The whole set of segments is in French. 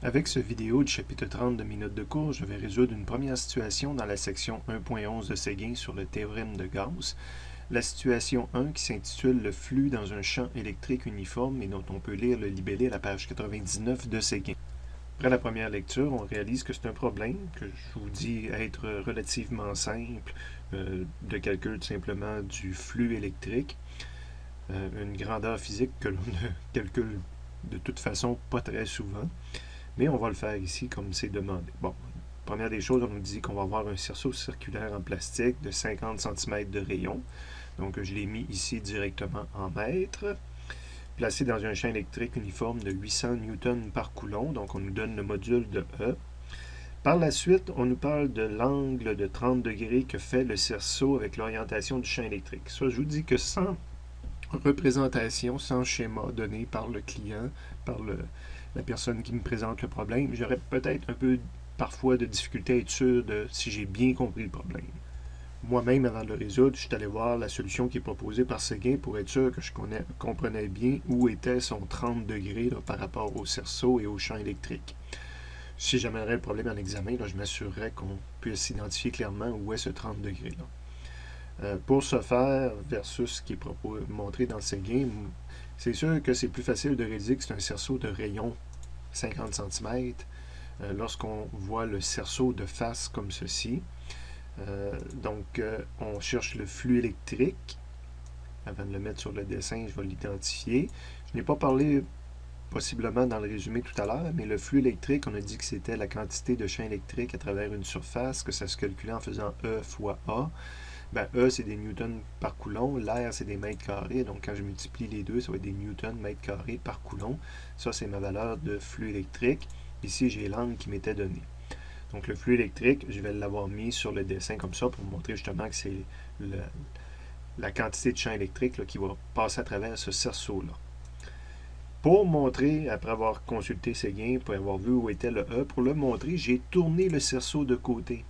Avec ce vidéo du chapitre 30 de mes notes de cours, je vais résoudre une première situation dans la section 1.11 de Séguin sur le théorème de Gauss. La situation 1 qui s'intitule « Le flux dans un champ électrique uniforme » et dont on peut lire le libellé à la page 99 de Séguin. Après la première lecture, on réalise que c'est un problème que je vous dis être relativement simple, de calcul simplement du flux électrique, une grandeur physique que l'on ne calcule de toute façon pas très souvent. Mais on va le faire ici comme c'est demandé. Bon, première des choses, on nous dit qu'on va avoir un cerceau circulaire en plastique de 50 cm de rayon. Donc, je l'ai mis ici directement en mètres. Placé dans un champ électrique uniforme de 800 newtons par coulomb. Donc, on nous donne le module de E. Par la suite, on nous parle de l'angle de 30 degrés que fait le cerceau avec l'orientation du champ électrique. Ça, je vous dis que sans représentation, sans schéma donné par le client, par la personne qui me présente le problème, j'aurais peut-être un peu parfois de difficulté à être sûr de si j'ai bien compris le problème. Moi-même, avant de le résoudre, je suis allé voir la solution qui est proposée par Séguin pour être sûr que je comprenais bien où était son 30 degrés là, par rapport au cerceau et au champ électrique. Si j'amènerais le problème en examen, là, je m'assurerais qu'on puisse identifier clairement où est ce 30 degrés-là. Pour ce faire, versus ce qui est montré dans Séguin, c'est sûr que c'est plus facile de réaliser que c'est un cerceau de rayon 50 cm lorsqu'on voit le cerceau de face comme ceci. On cherche le flux électrique. Avant de le mettre sur le dessin, je vais l'identifier. Je n'ai pas parlé possiblement dans le résumé tout à l'heure, mais le flux électrique, on a dit que c'était la quantité de champ électrique à travers une surface, que ça se calculait en faisant E fois A. Ben, E, c'est des newtons par coulomb. L'air, c'est des mètres carrés. Donc, quand je multiplie les deux, ça va être des newtons mètres carrés par coulomb. Ça, c'est ma valeur de flux électrique. Ici, j'ai l'angle qui m'était donné. Donc, le flux électrique, je vais l'avoir mis sur le dessin comme ça pour montrer justement que c'est la quantité de champ électrique là, qui va passer à travers ce cerceau-là. Pour montrer, après avoir consulté Séguin, pour avoir vu où était le E, pour le montrer, j'ai tourné le cerceau de côté.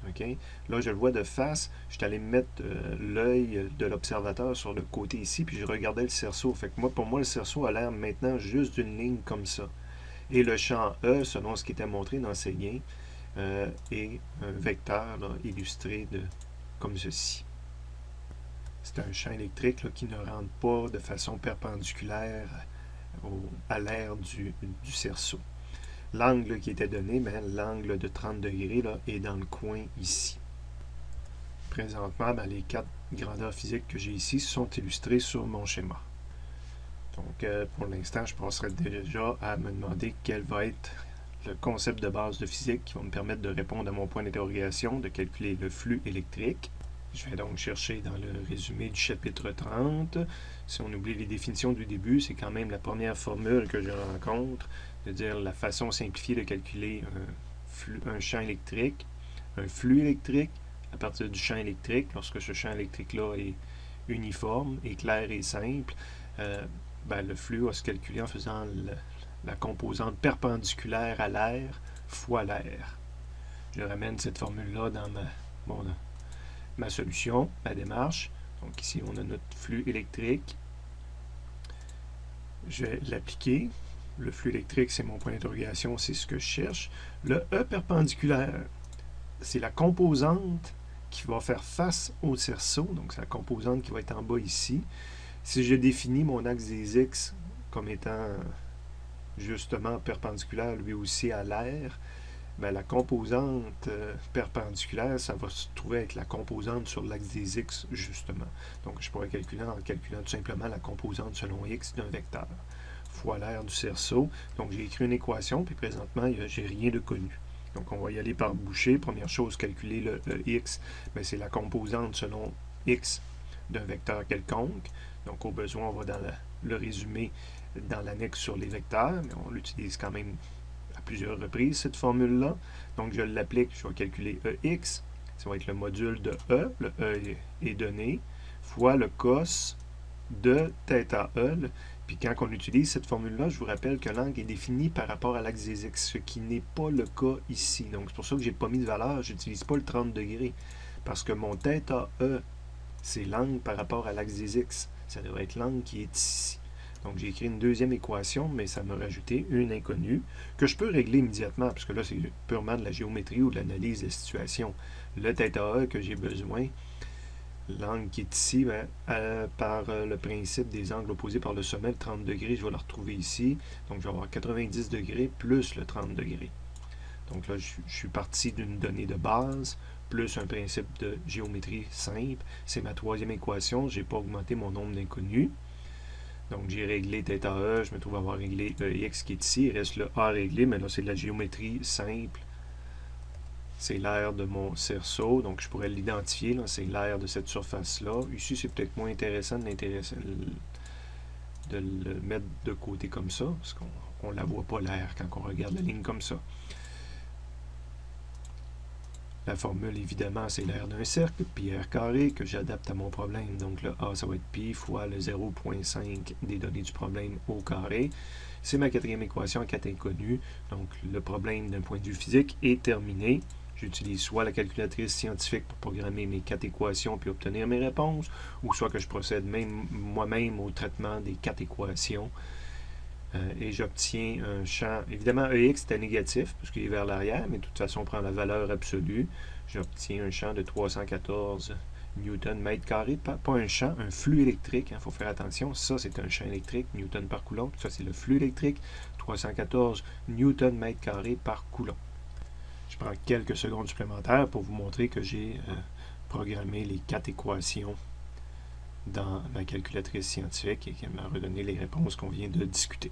Okay? Là, je le vois de face. Je suis allé mettre l'œil de l'observateur sur le côté ici, puis je regardais le cerceau. Fait que pour moi, le cerceau a l'air maintenant juste d'une ligne comme ça. Et le champ E, selon ce qui était montré dans Séguin, est un vecteur là, illustré comme ceci. C'est un champ électrique là, qui ne rentre pas de façon perpendiculaire à l'air du cerceau. L'angle qui était donné, l'angle de 30 degrés là, est dans le coin ici. Présentement, les quatre grandeurs physiques que j'ai ici sont illustrées sur mon schéma. Donc, pour l'instant, je passerai déjà à me demander quel va être le concept de base de physique qui va me permettre de répondre à mon point d'interrogation, de calculer le flux électrique. Je vais donc chercher dans le résumé du chapitre 30. Si on oublie les définitions du début, c'est quand même la première formule que je rencontre, de dire la façon simplifiée de calculer un champ électrique, un flux électrique à partir du champ électrique, lorsque ce champ électrique-là est uniforme, est clair et simple, le flux va se calculer en faisant la composante perpendiculaire à l'air fois l'air. Je ramène cette formule-là dans ma solution, ma démarche. Donc ici, on a notre flux électrique. Je vais l'appliquer. Le flux électrique, c'est mon point d'interrogation, c'est ce que je cherche. Le E perpendiculaire, c'est la composante qui va faire face au cerceau. Donc, c'est la composante qui va être en bas ici. Si je définis mon axe des X comme étant justement perpendiculaire lui aussi à l'air, la composante perpendiculaire, ça va se trouver avec la composante sur l'axe des X, justement. Donc, je pourrais calculer en calculant tout simplement la composante selon X d'un vecteur fois l'air du cerceau. Donc, j'ai écrit une équation, puis présentement, j'ai rien de connu. Donc, on va y aller par bouchée. Première chose, calculer le X, c'est la composante selon X d'un vecteur quelconque. Donc, au besoin, on va dans le résumé dans l'annexe sur les vecteurs, mais on l'utilise quand même à plusieurs reprises, cette formule-là. Donc, je l'applique, je vais calculer EX, ça va être le module de E, le E est donné, fois le cos de θE. Puis quand on utilise cette formule-là, je vous rappelle que l'angle est défini par rapport à l'axe des X, ce qui n'est pas le cas ici. Donc, c'est pour ça que je n'ai pas mis de valeur, je n'utilise pas le 30 degrés, parce que mon θE, c'est l'angle par rapport à l'axe des X. Ça devrait être l'angle qui est ici. Donc, j'ai écrit une deuxième équation, mais ça m'a rajouté une inconnue que je peux régler immédiatement, parce que là, c'est purement de la géométrie ou de l'analyse de situation. Le θ que j'ai besoin, l'angle qui est ici, par le principe des angles opposés par le sommet, le 30 degrés, je vais le retrouver ici. Donc, je vais avoir 90 degrés plus le 30 degrés. Donc là, je suis parti d'une donnée de base, plus un principe de géométrie simple. C'est ma troisième équation. Je n'ai pas augmenté mon nombre d'inconnus. Donc, j'ai réglé θE, je me trouve avoir réglé EX qui est ici. Il reste le A réglé, mais là, c'est de la géométrie simple. C'est l'aire de mon cerceau, donc je pourrais l'identifier. C'est l'aire de cette surface-là. Ici, c'est peut-être moins intéressant de le mettre de côté comme ça, parce qu'on ne la voit pas, l'aire, quand on regarde la ligne comme ça. La formule, évidemment, c'est l'aire d'un cercle, pi r carré, que j'adapte à mon problème. Donc, le A, ça va être pi fois le 0,5 des données du problème au carré. C'est ma quatrième équation à 4 inconnus. Donc, le problème d'un point de vue physique est terminé. J'utilise soit la calculatrice scientifique pour programmer mes 4 équations puis obtenir mes réponses, ou soit que je procède moi-même au traitement des 4 équations. Et j'obtiens un champ, évidemment EX était négatif, parce qu'il est vers l'arrière, mais de toute façon on prend la valeur absolue. J'obtiens un champ de 314 newton mètre carré, pas un champ, un flux électrique, il faut faire attention, ça c'est un champ électrique, newton par coulomb, ça c'est le flux électrique, 314 newton mètre carré par coulomb. Je prends quelques secondes supplémentaires pour vous montrer que j'ai programmé les 4 équations dans ma calculatrice scientifique et qui m'a redonné les réponses qu'on vient de discuter.